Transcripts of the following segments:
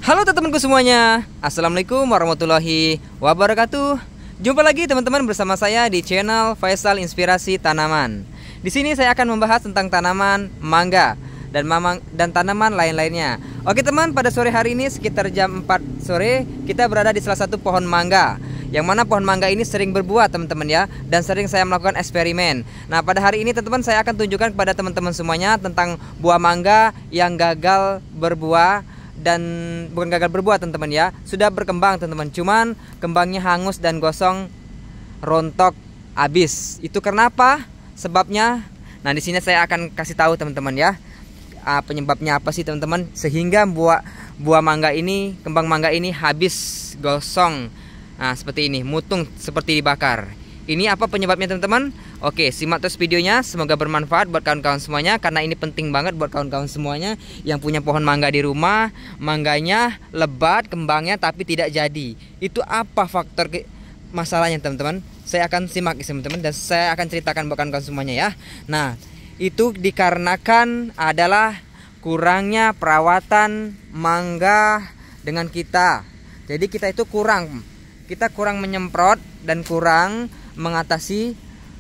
Halo teman-temanku semuanya, Assalamualaikum warahmatullahi wabarakatuh. Jumpa lagi teman-teman bersama saya di channel Faisal Inspirasi Tanaman. Di sini saya akan membahas tentang tanaman mangga dan tanaman lain-lainnya. Oke teman, pada sore hari ini sekitar jam 4 sore kita berada di salah satu pohon mangga, yang mana pohon mangga ini sering berbuah teman-teman ya, dan sering saya melakukan eksperimen. Nah pada hari ini teman-teman saya akan tunjukkan kepada teman-teman semuanya tentang buah mangga yang gagal berbuah. Dan bukan gagal berbuah teman-teman ya, sudah berkembang teman-teman, cuman kembangnya hangus dan gosong, rontok, habis. Itu karena apa? Sebabnya. Nah di sini saya akan kasih tahu teman-teman ya, penyebabnya apa sih teman-teman, sehingga buah mangga ini, kembang mangga ini habis, gosong. Nah seperti ini, mutung seperti dibakar. Ini apa penyebabnya teman-teman? Oke, simak terus videonya, semoga bermanfaat buat kawan-kawan semuanya, karena ini penting banget buat kawan-kawan semuanya yang punya pohon mangga di rumah, mangganya lebat kembangnya tapi tidak jadi. Itu apa faktor masalahnya teman-teman? Saya akan simak teman-teman dan saya akan ceritakan buat kawan-kawan semuanya ya. Nah, itu dikarenakan adalah kurangnya perawatan mangga dengan kita. Jadi kita itu kurang menyemprot dan kurang mengatasi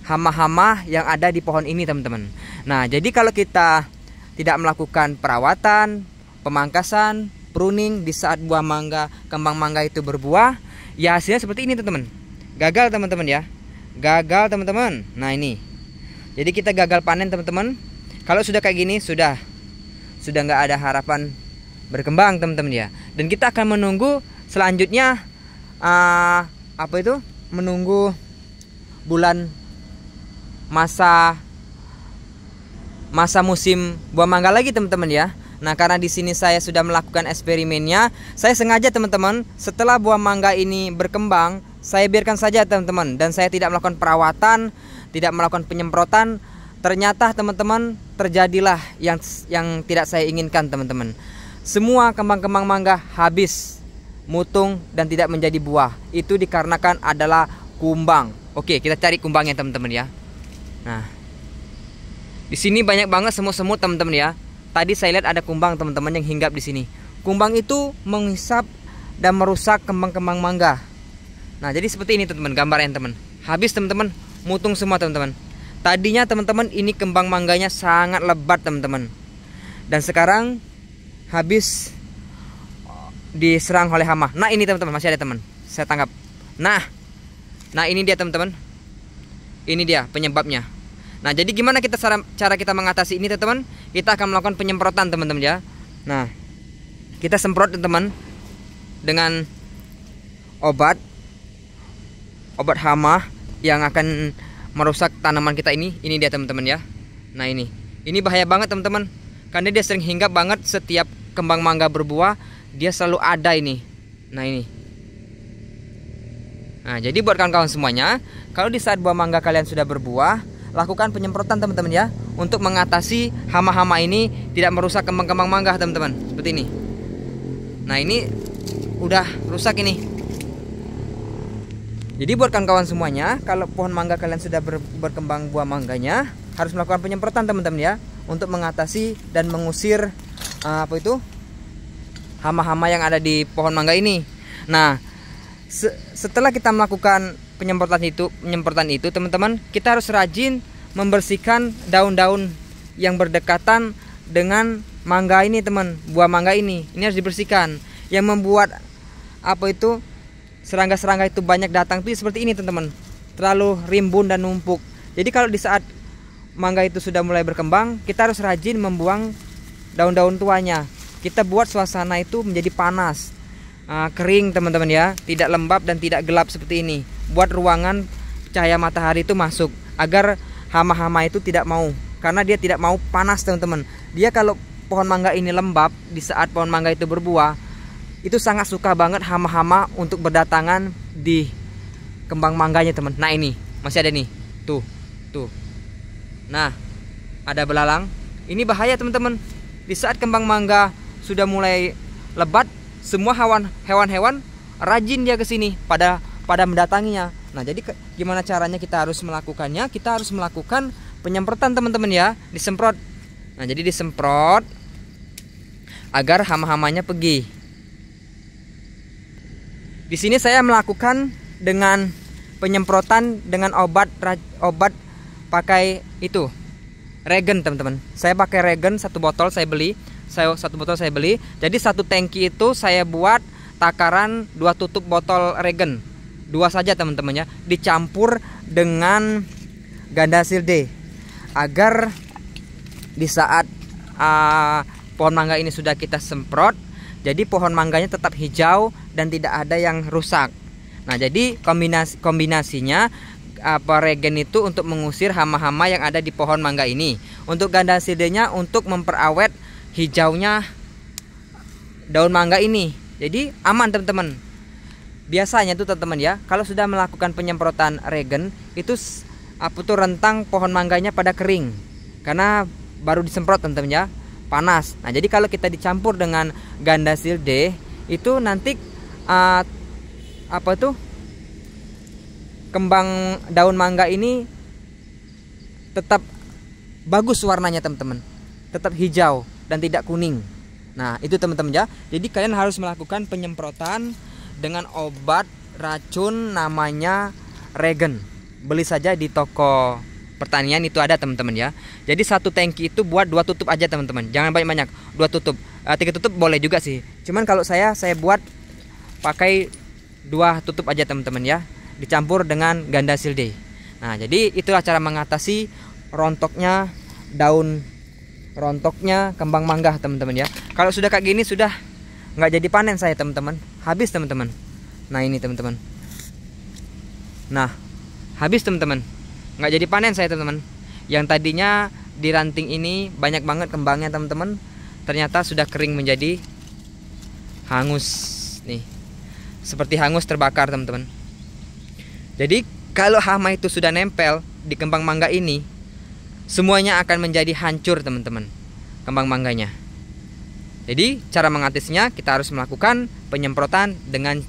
hama-hama yang ada di pohon ini teman-teman. Nah jadi kalau kita tidak melakukan perawatan, pemangkasan, pruning di saat buah mangga, kembang mangga itu berbuah, ya hasilnya seperti ini teman-teman. Gagal teman-teman ya, gagal teman-teman. Nah ini, jadi kita gagal panen teman-teman. Kalau sudah kayak gini sudah nggak ada harapan berkembang teman-teman ya. Dan kita akan menunggu selanjutnya menunggu bulan masa musim buah mangga lagi teman-teman ya. Nah karena di sini saya sudah melakukan eksperimennya, saya sengaja teman-teman setelah buah mangga ini berkembang saya biarkan saja teman-teman, dan saya tidak melakukan perawatan, tidak melakukan penyemprotan. Ternyata teman-teman terjadilah yang tidak saya inginkan teman-teman. Semua kembang-kembang mangga habis, mutung dan tidak menjadi buah. Itu dikarenakan adalah kumbang. Oke, kita cari kumbangnya teman-teman ya. Nah, di sini banyak banget semut-semut teman-teman ya. Tadi saya lihat ada kumbang teman-teman yang hinggap di sini. Kumbang itu menghisap dan merusak kembang-kembang mangga. Nah, jadi seperti ini teman-teman gambarnya teman. Habis teman-teman, mutung semua teman-teman. Tadinya teman-teman ini kembang mangganya sangat lebat teman-teman. Dan sekarang habis diserang oleh hama. Nah, ini teman-teman masih ada teman. Saya tangkap. Nah ini dia teman-teman. Ini dia penyebabnya. Nah jadi gimana cara kita mengatasi ini teman-teman? Kita akan melakukan penyemprotan teman-teman ya. Nah kita semprot teman-teman dengan obat hama yang akan merusak tanaman kita ini. Ini dia teman-teman ya. Nah ini bahaya banget teman-teman, karena dia sering hinggap banget setiap kembang mangga berbuah. Dia selalu ada ini. Nah ini. Nah jadi buat kawan-kawan semuanya, kalau di saat buah mangga kalian sudah berbuah, lakukan penyemprotan teman-teman ya, untuk mengatasi hama-hama ini tidak merusak kembang-kembang mangga teman-teman. Seperti ini. Nah ini udah rusak ini. Jadi buat kawan-kawan semuanya, kalau pohon mangga kalian sudah berkembang buah mangganya, harus melakukan penyemprotan teman-teman ya, untuk mengatasi dan mengusir hama-hama yang ada di pohon mangga ini. Nah setelah kita melakukan penyemprotan itu teman-teman, kita harus rajin membersihkan daun-daun yang berdekatan dengan mangga ini teman. Buah mangga ini harus dibersihkan. Yang membuat serangga-serangga itu banyak datang itu seperti ini teman-teman, terlalu rimbun dan numpuk. Jadi kalau di saat mangga itu sudah mulai berkembang, kita harus rajin membuang daun-daun tuanya. Kita buat suasana itu menjadi panas, kering teman-teman ya, tidak lembab dan tidak gelap seperti ini. Buat ruangan cahaya matahari itu masuk, agar hama-hama itu tidak mau, karena dia tidak mau panas teman-teman. Dia kalau pohon mangga ini lembab, di saat pohon mangga itu berbuah, itu sangat suka banget hama-hama untuk berdatangan di kembang mangganya teman. Nah ini masih ada nih, tuh. Nah ada belalang. Ini bahaya teman-teman. Di saat kembang mangga sudah mulai lebat, semua hewan-hewan rajin dia ke sini pada mendatanginya. Nah jadi gimana caranya kita harus melakukannya? Kita harus melakukan penyemprotan teman-teman ya, disemprot. Nah jadi disemprot agar hama-hamanya pergi. Di sini saya melakukan dengan penyemprotan dengan obat pakai itu regen, teman-teman. Saya pakai regen satu botol saya beli. Jadi satu tangki itu saya buat takaran 2 tutup botol regen. 2 saja, teman-teman ya. Dicampur dengan Gandasil D agar di saat pohon mangga ini sudah kita semprot, jadi pohon mangganya tetap hijau dan tidak ada yang rusak. Nah, jadi kombinasinya regen itu untuk mengusir hama-hama yang ada di pohon mangga ini. Untuk Gandasil D-nya untuk memperawet hijaunya daun mangga ini. Jadi aman, teman-teman. Biasanya tuh teman-teman ya, kalau sudah melakukan penyemprotan regen itu rentang pohon mangganya pada kering karena baru disemprot, teman-teman ya, panas. Nah, jadi kalau kita dicampur dengan Gandasil D itu nanti kembang daun mangga ini tetap bagus warnanya, teman-teman. Tetap hijau dan tidak kuning. Nah, itu teman-teman ya. Jadi kalian harus melakukan penyemprotan dengan obat racun namanya regen. Beli saja di toko pertanian itu ada, teman-teman ya. Jadi satu tangki itu buat 2 tutup aja, teman-teman. Jangan banyak-banyak. 2 tutup. 3 tutup boleh juga sih. Cuman kalau saya buat pakai 2 tutup aja, teman-teman ya. Dicampur dengan Gandasil D. Nah, jadi itulah cara mengatasi rontoknya kembang mangga, teman-teman ya. Kalau sudah kayak gini sudah nggak jadi panen saya, teman-teman. Habis, teman-teman. Nah, ini teman-teman. Nah, habis, teman-teman. Nggak jadi panen saya, teman-teman. Yang tadinya di ranting ini banyak banget kembangnya, teman-teman. Ternyata sudah kering menjadi hangus nih. Seperti hangus terbakar, teman-teman. Jadi kalau hama itu sudah nempel di kembang mangga ini, semuanya akan menjadi hancur, teman-teman, kembang mangganya. Jadi cara mengatasinya kita harus melakukan penyemprotan dengan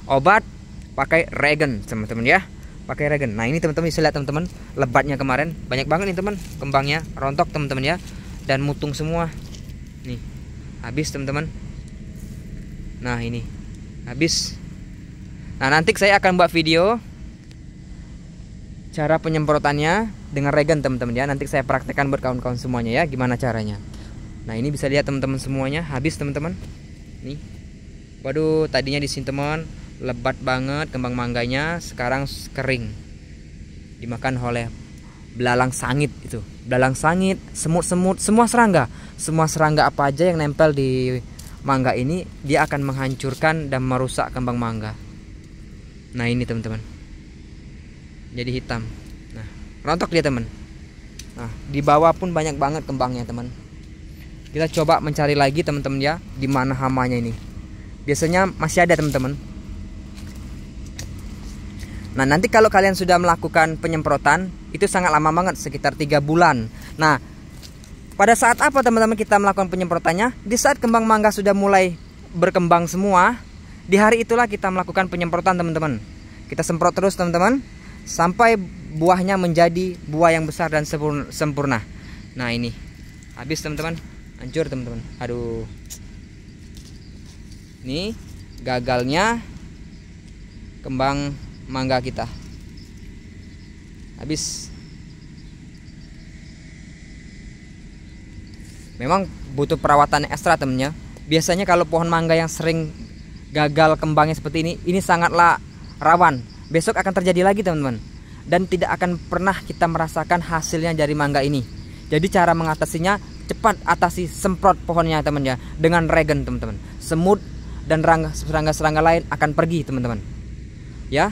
obat pakai regen, teman-teman ya. Pakai regen. Nah, ini teman-teman bisa lihat, teman-teman, lebatnya kemarin banyak banget nih, teman. Kembangnya rontok, teman-teman ya, dan mutung semua. Nih, habis, teman-teman. Nah, ini habis. Nah, nanti saya akan buat video cara penyemprotannya dengan regen, teman-teman ya. Nanti saya praktekkan buat kawan-kawan semuanya ya, gimana caranya. Nah, ini bisa lihat, teman-teman, semuanya habis, teman-teman. Nih. Waduh, tadinya di sini, teman, lebat banget kembang mangganya, sekarang kering. Dimakan oleh belalang sangit itu. Belalang sangit, semut-semut, semua serangga apa aja yang nempel di mangga ini, dia akan menghancurkan dan merusak kembang mangga. Nah, ini, teman-teman. Jadi hitam. Nah, rontok dia, teman. Nah, di bawah pun banyak banget kembangnya, teman. Kita coba mencari lagi, teman-teman ya, di mana hamanya ini. Biasanya masih ada, teman-teman. Nah, nanti kalau kalian sudah melakukan penyemprotan, itu sangat lama banget, sekitar 3 bulan. Nah, pada saat apa, teman-teman, kita melakukan penyemprotannya? Di saat kembang mangga sudah mulai berkembang semua, di hari itulah kita melakukan penyemprotan, teman-teman. Kita semprot terus, teman-teman, sampai buahnya menjadi buah yang besar dan sempurna. Nah, ini habis, teman-teman, hancur, teman-teman. Aduh, ini gagalnya kembang mangga kita, habis. Memang butuh perawatan ekstra, temennya. Biasanya kalau pohon mangga yang sering gagal kembangnya seperti ini sangatlah rawan. Besok akan terjadi lagi, teman-teman, dan tidak akan pernah kita merasakan hasilnya dari mangga ini. Jadi cara mengatasinya, cepat atasi, semprot pohonnya, teman ya, dengan regen, teman-teman. Semut dan serangga-serangga lain akan pergi, teman-teman ya.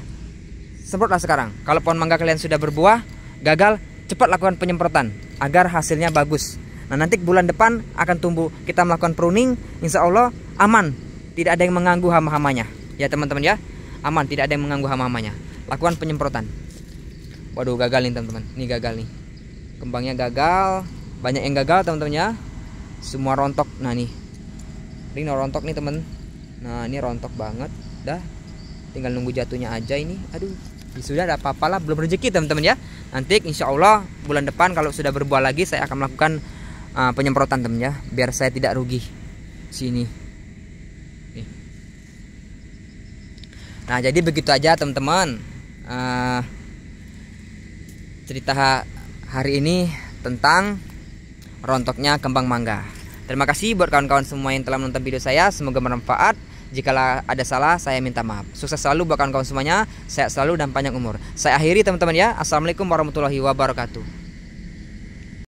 Semprotlah sekarang. Kalau pohon mangga kalian sudah berbuah gagal, cepat lakukan penyemprotan agar hasilnya bagus. Nah, nanti bulan depan akan tumbuh. Kita melakukan pruning, insya Allah aman, tidak ada yang mengganggu hama-hamanya ya, teman-teman ya. Aman, tidak ada yang mengganggu hama-hamanya. Lakukan penyemprotan. Waduh, gagal nih, teman-teman. Ini gagal nih, kembangnya gagal, banyak yang gagal, teman-teman ya. Semua rontok. Nah, nih ini rontok nih, teman. Nah, ini rontok banget. Dah, tinggal nunggu jatuhnya aja ini. Aduh, sudah ada apa-apalah, belum rezeki, teman-teman ya. Nanti insya Allah bulan depan kalau sudah berbuah lagi, saya akan melakukan penyemprotan, teman ya, biar saya tidak rugi sini. Nih. Nah, jadi begitu aja teman-teman cerita hari ini tentang rontoknya kembang mangga. Terima kasih buat kawan-kawan semua yang telah menonton video saya. Semoga bermanfaat. Jika ada salah, saya minta maaf. Sukses selalu buat kawan-kawan semuanya. Sehat selalu dan panjang umur. Saya akhiri teman-teman ya. Assalamualaikum warahmatullahi wabarakatuh.